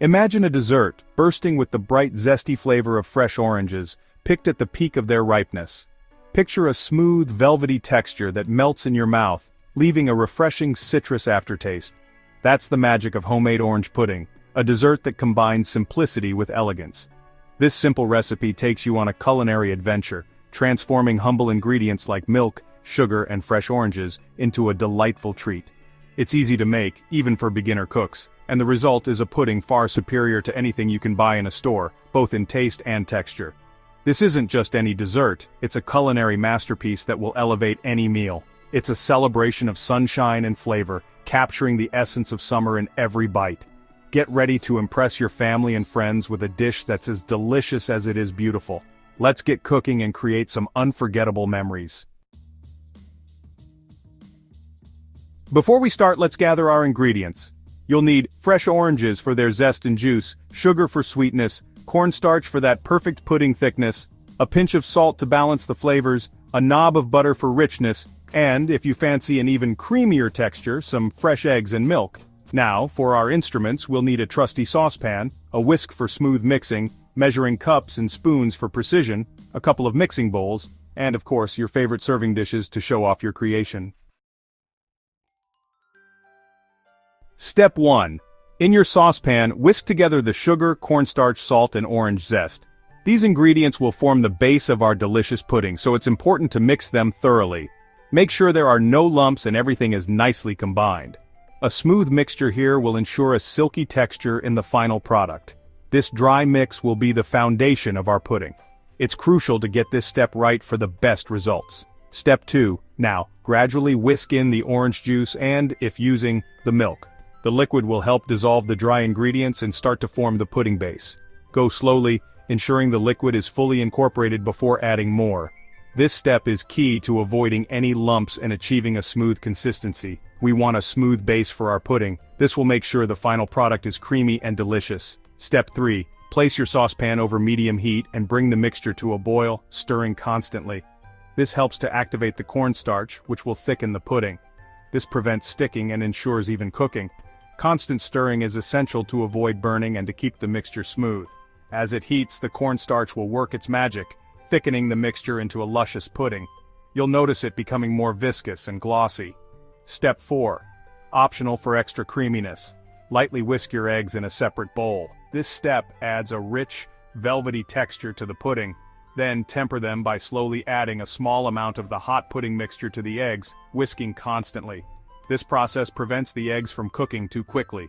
Imagine a dessert, bursting with the bright zesty flavor of fresh oranges, picked at the peak of their ripeness. Picture a smooth, velvety texture that melts in your mouth, leaving a refreshing citrus aftertaste. That's the magic of homemade orange pudding, a dessert that combines simplicity with elegance. This simple recipe takes you on a culinary adventure, transforming humble ingredients like milk, sugar, and fresh oranges into a delightful treat. It's easy to make, even for beginner cooks, and the result is a pudding far superior to anything you can buy in a store, both in taste and texture. This isn't just any dessert, it's a culinary masterpiece that will elevate any meal. It's a celebration of sunshine and flavor, capturing the essence of summer in every bite. Get ready to impress your family and friends with a dish that's as delicious as it is beautiful. Let's get cooking and create some unforgettable memories. Before we start, let's gather our ingredients. You'll need fresh oranges for their zest and juice, sugar for sweetness, cornstarch for that perfect pudding thickness, a pinch of salt to balance the flavors, a knob of butter for richness, and, if you fancy an even creamier texture, some fresh eggs and milk. Now, for our instruments, we'll need a trusty saucepan, a whisk for smooth mixing, measuring cups and spoons for precision, a couple of mixing bowls, and of course your favorite serving dishes to show off your creation. Step 1. In your saucepan, whisk together the sugar, cornstarch, salt, and orange zest. These ingredients will form the base of our delicious pudding, so it's important to mix them thoroughly. Make sure there are no lumps and everything is nicely combined. A smooth mixture here will ensure a silky texture in the final product. This dry mix will be the foundation of our pudding. It's crucial to get this step right for the best results. Step 2. Now, gradually whisk in the orange juice and, if using, the milk. The liquid will help dissolve the dry ingredients and start to form the pudding base. Go slowly, ensuring the liquid is fully incorporated before adding more. This step is key to avoiding any lumps and achieving a smooth consistency. We want a smooth base for our pudding. This will make sure the final product is creamy and delicious. Step 3. Place your saucepan over medium heat and bring the mixture to a boil, stirring constantly. This helps to activate the cornstarch, which will thicken the pudding. This prevents sticking and ensures even cooking. Constant stirring is essential to avoid burning and to keep the mixture smooth. As it heats, the cornstarch will work its magic, thickening the mixture into a luscious pudding. You'll notice it becoming more viscous and glossy. Step 4. Optional for extra creaminess. Lightly whisk your eggs in a separate bowl. This step adds a rich, velvety texture to the pudding. Then temper them by slowly adding a small amount of the hot pudding mixture to the eggs, whisking constantly. This process prevents the eggs from cooking too quickly.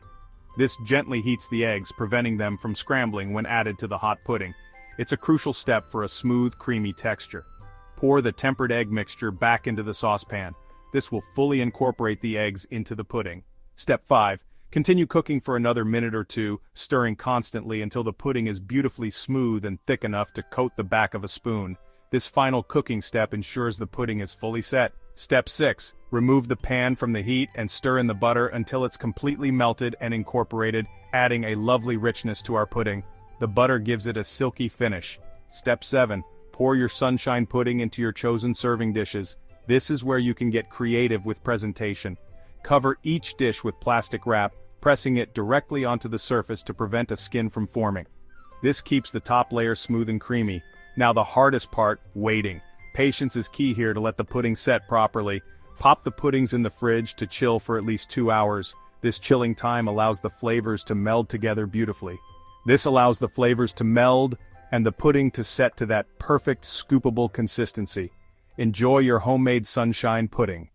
This gently heats the eggs, preventing them from scrambling when added to the hot pudding. It's a crucial step for a smooth, creamy texture. Pour the tempered egg mixture back into the saucepan. This will fully incorporate the eggs into the pudding. Step 5. Continue cooking for another minute or two, stirring constantly until the pudding is beautifully smooth and thick enough to coat the back of a spoon. This final cooking step ensures the pudding is fully set. Step 6. Remove the pan from the heat and stir in the butter until it's completely melted and incorporated, adding a lovely richness to our pudding. The butter gives it a silky finish. Step 7. Pour your sunshine pudding into your chosen serving dishes. This is where you can get creative with presentation. Cover each dish with plastic wrap, pressing it directly onto the surface to prevent a skin from forming. This keeps the top layer smooth and creamy. Now the hardest part, waiting. Patience is key here to let the pudding set properly. Pop the puddings in the fridge to chill for at least 2 hours. This chilling time allows the flavors to meld together beautifully. This allows the flavors to meld and the pudding to set to that perfect scoopable consistency. Enjoy your homemade sunshine pudding.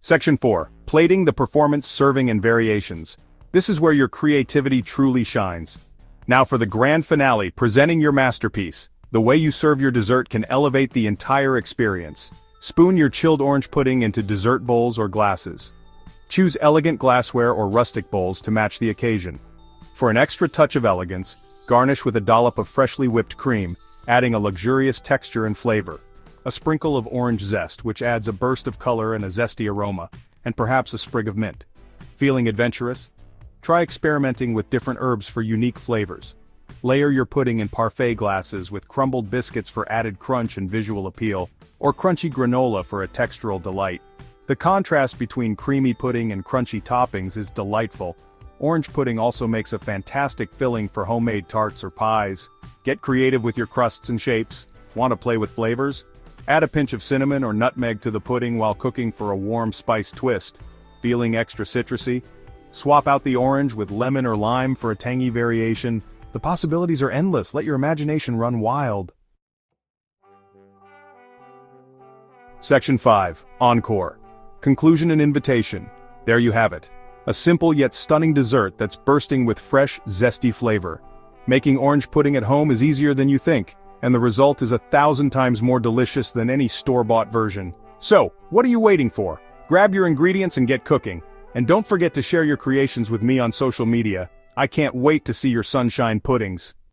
Section 4. Plating, the performance, serving, and variations. This is where your creativity truly shines. Now for the grand finale, presenting your masterpiece. The way you serve your dessert can elevate the entire experience. Spoon your chilled orange pudding into dessert bowls or glasses. Choose elegant glassware or rustic bowls to match the occasion. For an extra touch of elegance, garnish with a dollop of freshly whipped cream, adding a luxurious texture and flavor. A sprinkle of orange zest, which adds a burst of color and a zesty aroma, and perhaps a sprig of mint. Feeling adventurous? Try experimenting with different herbs for unique flavors. Layer your pudding in parfait glasses with crumbled biscuits for added crunch and visual appeal, or crunchy granola for a textural delight. The contrast between creamy pudding and crunchy toppings is delightful. Orange pudding also makes a fantastic filling for homemade tarts or pies. Get creative with your crusts and shapes. Want to play with flavors? Add a pinch of cinnamon or nutmeg to the pudding while cooking for a warm spice twist. Feeling extra citrusy? Swap out the orange with lemon or lime for a tangy variation. The possibilities are endless. Let your imagination run wild. Section 5. Encore. Conclusion and invitation. There you have it. A simple yet stunning dessert that's bursting with fresh, zesty flavor. Making orange pudding at home is easier than you think, and the result is 1,000 times more delicious than any store-bought version. So, what are you waiting for? Grab your ingredients and get cooking. And don't forget to share your creations with me on social media. I can't wait to see your sunshine puddings.